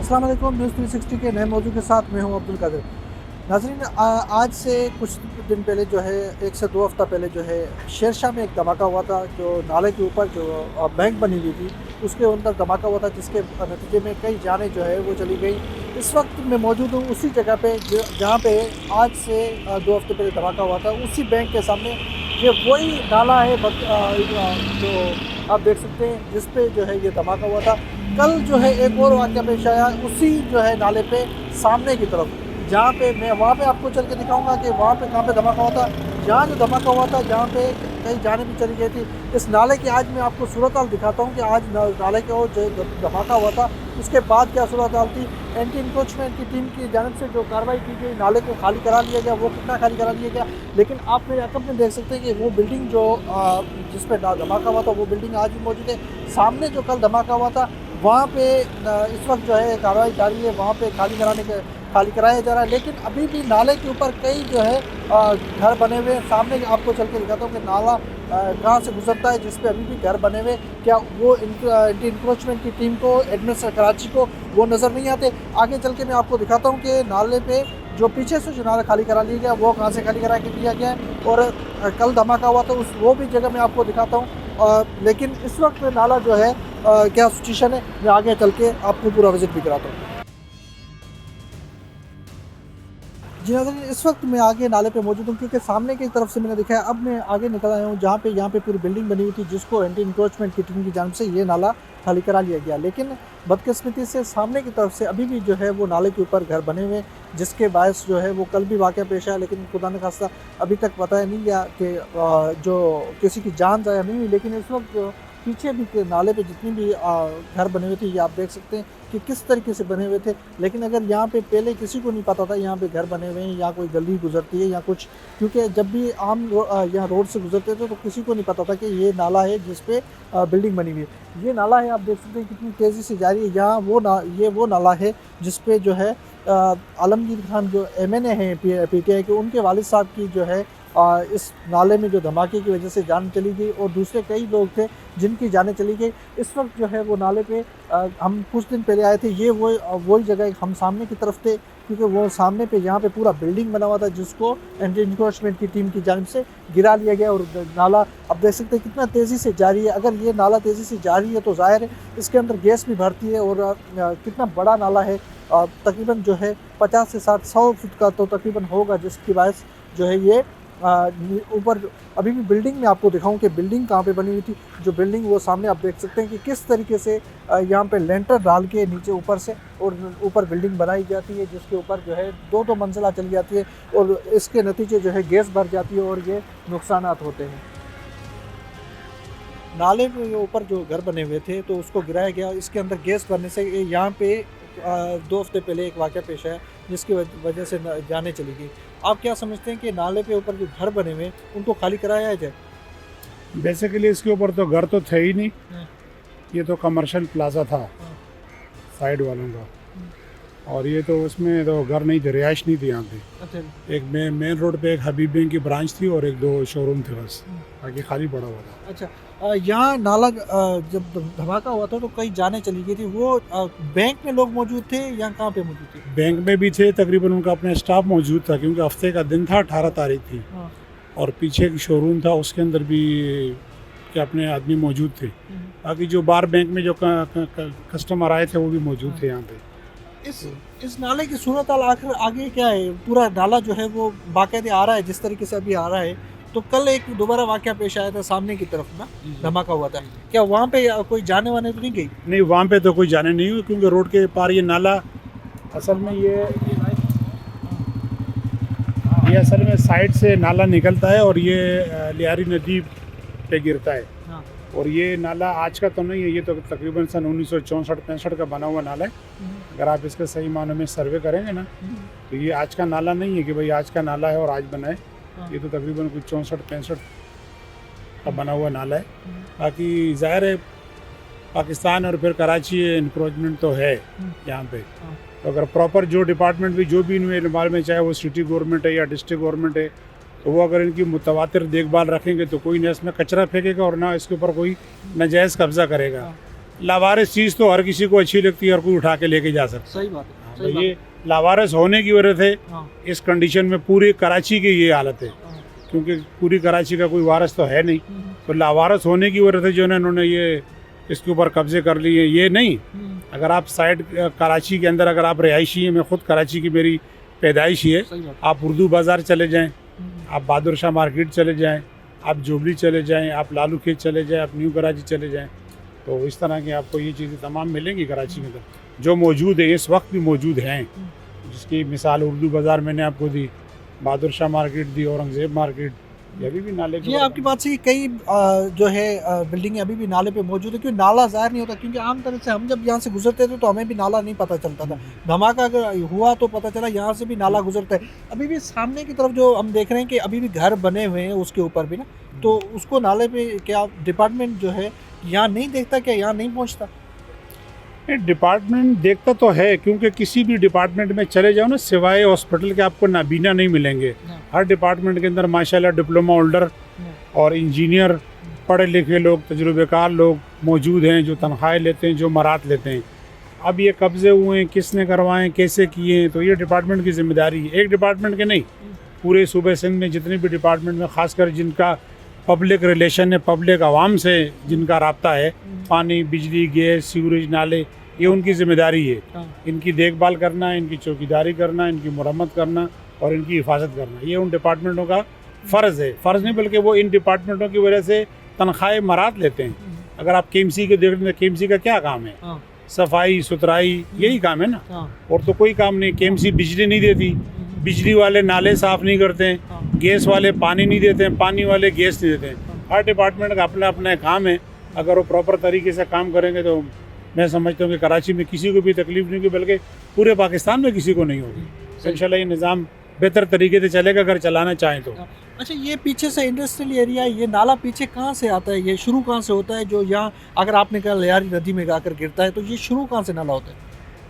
अस्सलाम वालेकुम। न्यूज़ 360 के नए मौजू के साथ मैं हूं अब्दुल कादिर। नाज़रीन, आज से कुछ दिन पहले जो है 1 से 2 हफ़्ता पहले जो है शेरशाह में एक धमाका हुआ था। जो नाले के ऊपर जो बैंक बनी हुई थी उसके अंदर धमाका हुआ था, जिसके नतीजे में कई जानें जो है वो चली गई। इस वक्त मैं मौजूद हूँ उसी जगह पे जहाँ पे आज से 2 हफ़्ते पहले धमाका हुआ था। उसी बैंक के सामने ये वही नाला है जो आप देख सकते हैं जिस पे जो है ये धमाका हुआ था। कल जो है एक और वाक़या पेश आया उसी जो है नाले पे सामने की तरफ, जहाँ पे मैं वहाँ पे आपको चल के दिखाऊंगा कि वहाँ पे कहाँ पे धमाका हुआ था। जहाँ जो धमाका हुआ था, जहाँ पे कई जाने भी चली गई थी। इस नाले की आज मैं आपको सूरत हाल दिखाता हूँ कि आज नाले के और जो धमाका हुआ था उसके बाद क्या सूरत हाल थी। एंटी इंक्रोचमेंट की टीम की जानिब से जो कार्रवाई की गई, नाले को खाली करा लिया गया, वो कितना खाली करा लिया गया। लेकिन आप मेरे अकब में देख सकते हैं कि वो बिल्डिंग जो जिस पर धमाका हुआ था वो बिल्डिंग आज भी मौजूद है। सामने जो कल धमाका हुआ था वहाँ पे इस वक्त जो है कार्रवाई जारी है, वहाँ पे खाली कराया जा रहा है। लेकिन अभी भी नाले के ऊपर कई जो है घर बने हुए हैं। सामने आपको चल के दिखाता हूँ कि नाला कहाँ से गुजरता है, जिस पे अभी भी घर बने हुए। क्या वो एंटी इंक्रोचमेंट की टीम को, एडमिनिस्ट्रेशन कराची को वो नज़र नहीं आते? आगे चल के मैं आपको दिखाता हूँ कि नाले पे जो पीछे से जो नाला खाली करा लिया गया वो कहाँ से खाली करा के दिया गया है। और कल धमाका हुआ तो वो भी जगह मैं आपको दिखाता हूँ। लेकिन इस वक्त नाला जो है क्या सिचुएशन है, मैं आगे चल के आपको पूरा विजिट भी कराता हूँ। जी नाज़रीन, इस वक्त मैं आगे नाले पे मौजूद हूँ क्योंकि सामने की तरफ से मैंने देखा है। अब मैं आगे निकल आया हूँ जहाँ पे पूरी बिल्डिंग बनी हुई थी, जिसको एंटी इंक्रोचमेंट की टीम की जानिब से ये नाला खाली करा लिया गया। लेकिन बदकिस्मती से सामने की तरफ से अभी भी जो है वो नाले के ऊपर घर बने हुए, जिसके बायस जो है वो कल भी वाक़या पेश आया। लेकिन खुदा न खास्ता अभी तक पता नहीं गया कि जो किसी की जान जाया नहीं हुई। लेकिन इस वक्त पीछे भी नाले पे जितनी भी घर बने हुए थे, ये आप देख सकते हैं कि किस तरीके से बने हुए थे। लेकिन अगर यहाँ पे पहले किसी को नहीं पता था यहाँ पे घर बने हुए हैं या कोई गली गुजरती है या कुछ, क्योंकि जब भी यहाँ रोड से गुजरते थे तो किसी को नहीं पता था कि ये नाला है जिस पे बिल्डिंग बनी हुई है। ये नाला है, आप देख सकते हैं कितनी तेज़ी से जारी है। यहाँ वो नाला है जिस पे जो है आलमगीर खान जो MNA हैं PTI के, उनके वालिद साहब की जो है इस नाले में जो धमाके की वजह से जान चली गई और दूसरे कई लोग थे जिनकी जानें चली गई। इस वक्त जो है वो नाले पे हम कुछ दिन पहले आए थे, ये वही जगह हम सामने की तरफ थे, क्योंकि वो सामने पे यहाँ पे पूरा बिल्डिंग बना हुआ था जिसको एंटी इंक्रोचमेंट की टीम की जानिब से गिरा लिया गया। और नाला अब देख सकते हैं कितना तेज़ी से जारी है। अगर ये नाला तेज़ी से जारी है तो ज़ाहिर है इसके अंदर गैस भी भरती है। और कितना बड़ा नाला है, तकरीबन जो है 50 से 100 फुट का तो तकरीबन होगा, जिसकी वजह जो है ये ऊपर अभी भी बिल्डिंग में आपको दिखाऊं कि बिल्डिंग कहाँ पे बनी हुई थी। जो बिल्डिंग वो सामने आप देख सकते हैं कि किस तरीके से यहाँ पे लेंटर डाल के नीचे ऊपर से और ऊपर बिल्डिंग बनाई जाती है, जिसके ऊपर जो है 2-2 मंजिला चली जाती है और इसके नतीजे जो है गैस भर जाती है और ये नुकसानात होते हैं। नाले के ऊपर जो घर बने हुए थे तो उसको गिराया गया। इसके अंदर गैस भरने से यहाँ पे 2 हफ्ते पहले एक वाक़या पेश आया जिसकी वजह से जाने चली गई। आप क्या समझते हैं कि नाले पे ऊपर जो घर बने हुए उनको खाली कराया जाए? बेसिकली इसके ऊपर तो घर तो थे ही नहीं, ये तो कमर्शियल प्लाजा था साइड वालों का, और ये तो उसमें तो घर नहीं थे, रिहाइश नहीं थी यहाँ पे। अच्छा। एक मेन रोड पे एक हबीब बैंक की ब्रांच थी और 1-2 शोरूम थे, बस बाकी खाली पड़ा हुआ था। अच्छा, यहाँ नाला जब धमाका हुआ था तो कई जाने चली गई थी। वो बैंक में लोग मौजूद थे या कहाँ पे मौजूद थे? बैंक में भी थे, तकरीबन उनका अपना स्टाफ मौजूद था क्योंकि हफ्ते का दिन था, 18 तारीख थी। हाँ। और पीछे एक शोरूम था उसके अंदर भी के अपने आदमी मौजूद थे। बाकी जो बाहर बैंक में जो कस्टमर आए थे वो भी मौजूद थे यहाँ पे। इस नाले की सूरत हाल आखिर आगे क्या है? पूरा नाला जो है वो बाकायदे आ रहा है जिस तरीके से अभी आ रहा है। तो कल एक दोबारा वाक़या पेश आया था सामने की तरफ ना, धमाका हुआ था। क्या वहाँ पे कोई जाने वाने तो नहीं गई? नहीं, वहाँ पे तो कोई जाने नहीं हुई क्योंकि रोड के पार ये नाला असल में ये असल में साइड से नाला निकलता है और ये लियारी नदी पे गिरता है। हाँ। और ये नाला आज का तो नहीं है, ये तो तकरीबन सन 1964-65 का बना हुआ नाला है। अगर आप इसके सही मानों में सर्वे करेंगे ना तो ये आज का नाला नहीं है कि भाई आज का नाला है और आज बना है। ये तो तकरीबन कुछ 64-65 का बना हुआ नाला है। बाकी ज़ाहिर है पाकिस्तान और फिर कराची इंक्रोचमेंट तो है यहाँ पे। तो अगर प्रॉपर जो डिपार्टमेंट भी जो भी इनमें इन्वॉल्व में, चाहे वो सिटी गवर्नमेंट है या डिस्ट्रिक्ट गवर्नमेंट है, तो वो अगर इनकी मुतवातिर देखभाल रखेंगे तो कोई ना इसमें कचरा फेंकेगा और ना इसके ऊपर कोई नाजायज़ कब्ज़ा करेगा। लावारिस चीज़ तो हर किसी को अच्छी लगती है और कोई उठा के लेके जा सकता सही बात है। है, तो सही बात ये लावारिस होने की वजह से हाँ, इस कंडीशन में पूरी कराची की ये हालत है, हाँ, क्योंकि पूरी कराची का कोई वारिस तो है नहीं। हम्म, तो लावारिस होने की वजह से जो है इन्होंने ये इसके ऊपर कब्जे कर लिए। ये नहीं, अगर आप साइड कराची के अंदर अगर आप रिहायशी हैं, मैं खुद कराची की मेरी पैदाइश ही है, सही बात आप उर्दू बाज़ार चले जाएं, हम्म, आप बहादुर शाह मार्केट चले जाएं, आप जोबली चले जाएं, आप लालू खेत चले जाएं, आप न्यू कराची चले जाएं, तो इस तरह की आपको ये चीज़ें तमाम मिलेंगी कराची के अंदर जो मौजूद है, इस वक्त भी मौजूद हैं। जिसकी मिसाल उर्दू बाज़ार मैंने आपको दी, बहादुर शाह मार्केट दी, औरंगज़ेब मार्केट, ये अभी भी नाले के ये आपकी बात से कई जो है बिल्डिंगें अभी भी नाले पे मौजूद है, क्योंकि नाला ज़ाहिर नहीं होता, क्योंकि आम तरह से हम जब यहाँ से गुजरते थे तो हमें भी नाला नहीं पता चलता था। धमाका अगर हुआ तो पता चला यहाँ से भी नाला गुजरता है। अभी भी सामने की तरफ जो हम देख रहे हैं कि अभी भी घर बने हुए हैं उसके ऊपर भी ना, तो उसको नाले पे क्या डिपार्टमेंट जो है यहाँ नहीं देखता, क्या यहाँ नहीं पहुँचता? डिपार्टमेंट देखता तो है, क्योंकि किसी भी डिपार्टमेंट में चले जाओ ना, सिवाय हॉस्पिटल के आपको नाबीना नहीं मिलेंगे। हर डिपार्टमेंट के अंदर माशाल्लाह डिप्लोमा होल्डर और इंजीनियर, पढ़े लिखे लोग, तजुर्बेकार लोग मौजूद हैं जो तनख्वाहें लेते हैं, जो मरात लेते हैं। अब ये कब्जे हुए हैं, किसने करवाएं, कैसे किए हैं, तो ये डिपार्टमेंट की जिम्मेदारी है। एक डिपार्टमेंट के नहीं, पूरे सूबे सिंध में जितने भी डिपार्टमेंट में, खासकर जिनका पब्लिक रिलेशन है, पब्लिक आवाम से जिनका रब्ता है, पानी, बिजली, गैस, सीवरेज, नाले, ये उनकी जिम्मेदारी है। इनकी देखभाल करना, इनकी चौकीदारी करना, इनकी मुरम्मत करना और इनकी हिफाजत करना, ये उन डिपार्टमेंटों का फ़र्ज़ है। फ़र्ज़ नहीं बल्कि वो इन डिपार्टमेंटों की वजह से तनख्वाहें मरात लेते हैं। अगर आप केएमसी के देख रहे हैं, केएमसी का क्या काम है? सफाई सुथराई, यही काम है ना, और तो कोई काम नहीं। केएमसी बिजली नहीं देती, बिजली वाले नाले साफ़ नहीं करते हैं, गैस वाले पानी नहीं देते हैं, पानी वाले गैस नहीं देते हैं। हर डिपार्टमेंट का अपना अपना काम है। अगर वो प्रॉपर तरीके से काम करेंगे तो मैं समझता हूँ कि कराची में किसी को भी तकलीफ नहीं होगी, बल्कि पूरे पाकिस्तान में किसी को नहीं होगी। इंशाल्लाह ये निज़ाम बेहतर तरीके से चलेगा अगर चलाना चाहें तो। अच्छा, ये पीछे से इंडस्ट्रियल एरिया है, ये नाला पीछे कहाँ से आता है, ये शुरू कहाँ से होता है? जो यहाँ अगर आपने कहा लियारी नदी में जाकर गिरता है, तो ये शुरू कहाँ से नाला होता है?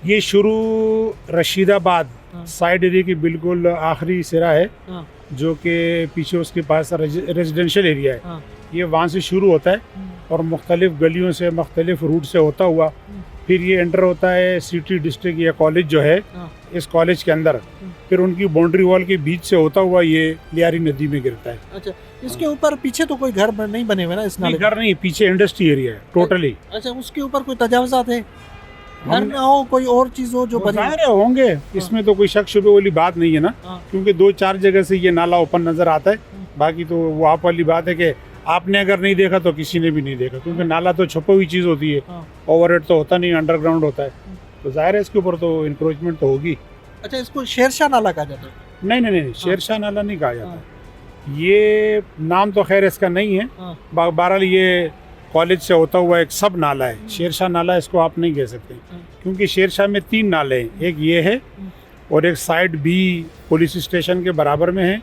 ये शुरू रशीदाबाद साइड एरिया की बिल्कुल आखिरी सिरा है, जो कि पीछे उसके पास रेजिडेंशियल एरिया है। ये वहाँ से शुरू होता है और मुख्तलिफ गलियों से, मुख्तलिफ रूट से होता हुआ फिर ये एंटर होता है सिटी डिस्ट्रिक्ट या कॉलेज जो है, इस कॉलेज के अंदर, फिर उनकी बाउंड्री वॉल के बीच से होता हुआ ये लियारी नदी में गिरता है। अच्छा, इसके ऊपर पीछे तो कोई घर नहीं बने हुए ना इस नाले? घर नहीं, पीछे इंडस्ट्री एरिया है टोटली। अच्छा, उसके ऊपर कोई तजावजात है? घर में हो, कोई और चीज हो जो बनी? होंगे, इसमें तो कोई शक शुबे वाली बात नहीं है ना, क्योंकि 2-4 जगह से ये नाला ओपन नजर आता है। बाकी तो वो आप वाली बात है कि आपने अगर नहीं देखा तो किसी ने भी नहीं देखा, क्योंकि नाला तो छुपी हुई चीज़ होती है, ओवरहेड तो होता नहीं, अंडरग्राउंड होता है, तो जाहिर है इसके ऊपर तो इंक्रोचमेंट तो होगी। अच्छा, इसको शेरशाह नाला कहा जाता है? नहीं, शेरशाह नाला नहीं कहा जाता, ये नाम तो खैर इसका नहीं है। बहरहाल ये कॉलेज से होता हुआ एक सब नाला है, शेरशाह नाला इसको आप नहीं कह सकते, क्योंकि शेरशाह में 3 नाले हैं। एक ये है और एक साइड भी पुलिस स्टेशन के बराबर में है,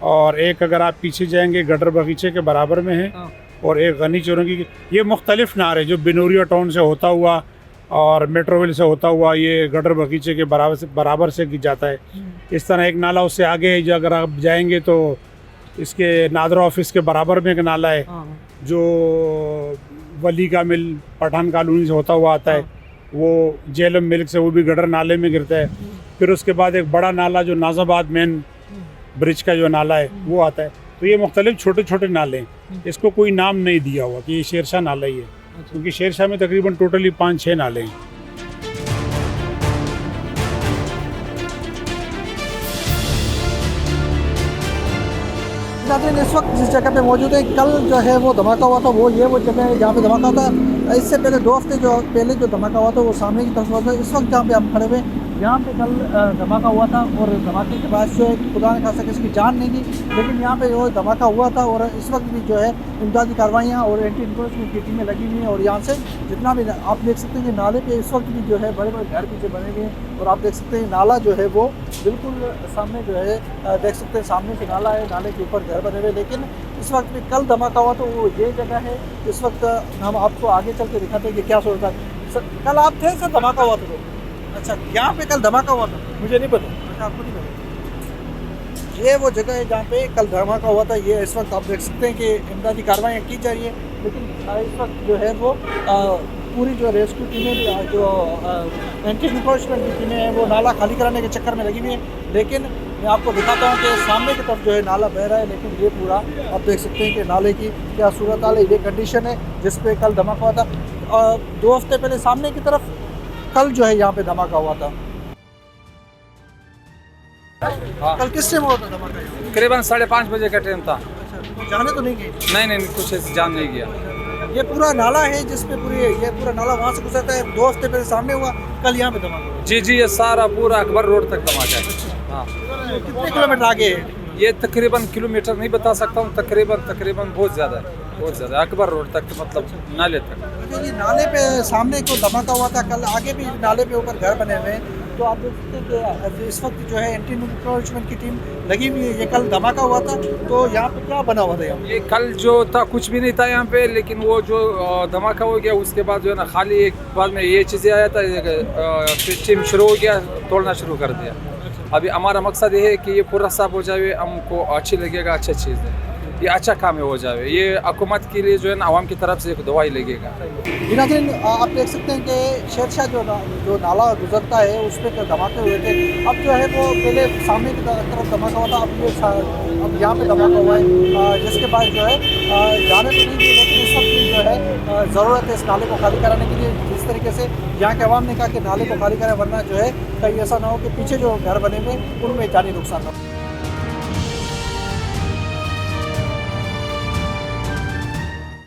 और एक अगर आप पीछे जाएंगे गटर बगीचे के बराबर में है, और एक गनी चौरंगी की। ये मुख्तलिफ नार है जो बिनोरिया टाउन से होता हुआ और मेट्रोविल से होता हुआ ये गटर बगीचे के बराबर से जाता है। इस तरह एक नाला उससे आगे है, जो अगर आप जाएंगे तो इसके नादरा ऑफिस के बराबर में एक नाला है जो वली का मिल पठान कॉलोनी से होता हुआ आता है, वो जेलम मिल्क से, वो भी गटर नाले में गिरता है। फिर उसके बाद एक बड़ा नाला जो नाजाबाद मेन ब्रिज का जो नाला है वो आता है। तो ये मुख्तलिफ छोटे छोटे नाले हैं, इसको कोई नाम नहीं दिया हुआ कि ये शेरशाह नाला ही है, क्योंकि शेरशाह में तकरीबन टोटली 5-6 नाले हैं। इस वक्त जिस जगह पे मौजूद है, कल जो है वो धमाका हुआ था, वो जगह है जहाँ पे धमाका था। इससे पहले 2 हफ्ते पहले जो धमाका हुआ था वो सामने की तरफ हुआ था। इस वक्त जहाँ पे हम खड़े हुए, यहाँ पे कल धमाका हुआ था, और धमाके के बाद जो है खुदा ने खासा किसी की जान नहीं दी, लेकिन यहाँ पे जो धमाका हुआ था, और इस वक्त भी जो है इमदादी कार्रवाइयाँ और एंटी इंक्रोचमेंट की टीमें लगी हुई हैं। और यहाँ से जितना भी आप देख सकते हैं कि नाले पे इस वक्त भी जो है बड़े बड़े घर पीछे बने हुए हैं, और आप देख सकते हैं नाला जो है वो बिल्कुल सामने जो है देख सकते हैं, सामने से नाला है, नाले के ऊपर घर बने हुए। लेकिन इस वक्त भी कल धमाका हुआ तो वो ये जगह है। इस वक्त हम आपको आगे चल के दिखाते हैं कि क्या सोच था। कल आप थे सर, धमाका हुआ था? अच्छा, यहाँ पे कल धमाका हुआ था? मुझे नहीं पता। अच्छा, आपको नहीं पता? ये वो जगह है जहाँ पे कल धमाका हुआ था। ये इस वक्त आप देख सकते हैं कि इमदादी कार्रवाइयाँ की जा रही है, लेकिन इस वक्त जो है वो पूरी जो रेस्क्यू टीमें जो एंटी इंक्रोचमेंट की टीमें हैं वो नाला खाली कराने के चक्कर में लगी हुई हैं। लेकिन मैं आपको दिखाता हूँ कि सामने की तरफ जो है नाला बह रहा है, लेकिन ये पूरा आप देख सकते हैं कि नाले की क्या सूरत हाल है। ये कंडीशन है जिस पे कल धमाका हुआ था। 2 हफ्ते पहले सामने की तरफ कल जो है यहाँ पे धमाका हुआ था। हाँ। कल किस टाइम हुआ था धमाका यहाँ? करीबन 5:30 बजे का टाइम था। अच्छा, जाने तो नहीं गई? नहीं कुछ ऐसे जान नहीं गया। ये पूरा नाला है जिसपे पूरी ये पूरा नाला वहाँ से गुजरता है। 2 हफ्ते पहले सामने हुआ, कल यहाँ पे धमाका हुआ। जी ये सारा पूरा अकबर रोड तक धमाका है। हाँ कितने किलोमीटर आगे है? ये तकरीबन किलोमीटर नहीं बता सकता हूँ, तकरीबन बहुत ज़्यादा है, बहुत ज़्यादा अकबर रोड तक, मतलब नाले तक। अच्छा, ये नाले पे सामने को धमाका हुआ था, कल आगे भी नाले पे ऊपर घर बने हुए हैं। तो आप देख सकते हैं कि इस वक्त जो है एंटी इंक्रोचमेंट की टीम लगी हुई है। ये कल धमाका हुआ था, तो यहाँ पे क्या बना हुआ था यहाँ? ये कल जो था कुछ भी नहीं था यहाँ पे, लेकिन वो जो धमाका हो गया उसके बाद जो है ना खाली एक बाद में ये चीज़ें आया था, टीम शुरू हो गया, तोड़ना शुरू कर दिया। अभी हमारा मकसद ये है कि ये पूरा साफ हो जाए, हमको अच्छी लगेगा, अच्छा चीज़ है, ये अच्छा काम है हो जाए। ये हुकूमत के लिए जो है ना आवाम की तरफ से एक दवाई लगेगा। नाज़रीन, आप देख सकते हैं कि शेरशाह जो नाला गुजरता है उस पर धमाके हुए थे। अब जो है वो पहले सामने की तरफ धमाका हुआ था, अब यहाँ पे धमाका हुआ है, जिसके बाद जो है जाने तो नहीं दी, लेकिन इस वक्त जो है ज़रूरत है इस नाले को खाली कराने के लिए। जिस तरीके से यहाँ के अवाम ने कहा कि नाले को खाली करें, वरना जो है कहीं ऐसा ना हो कि पीछे जो घर बने हुए उनमें जानी नुकसान ना हो।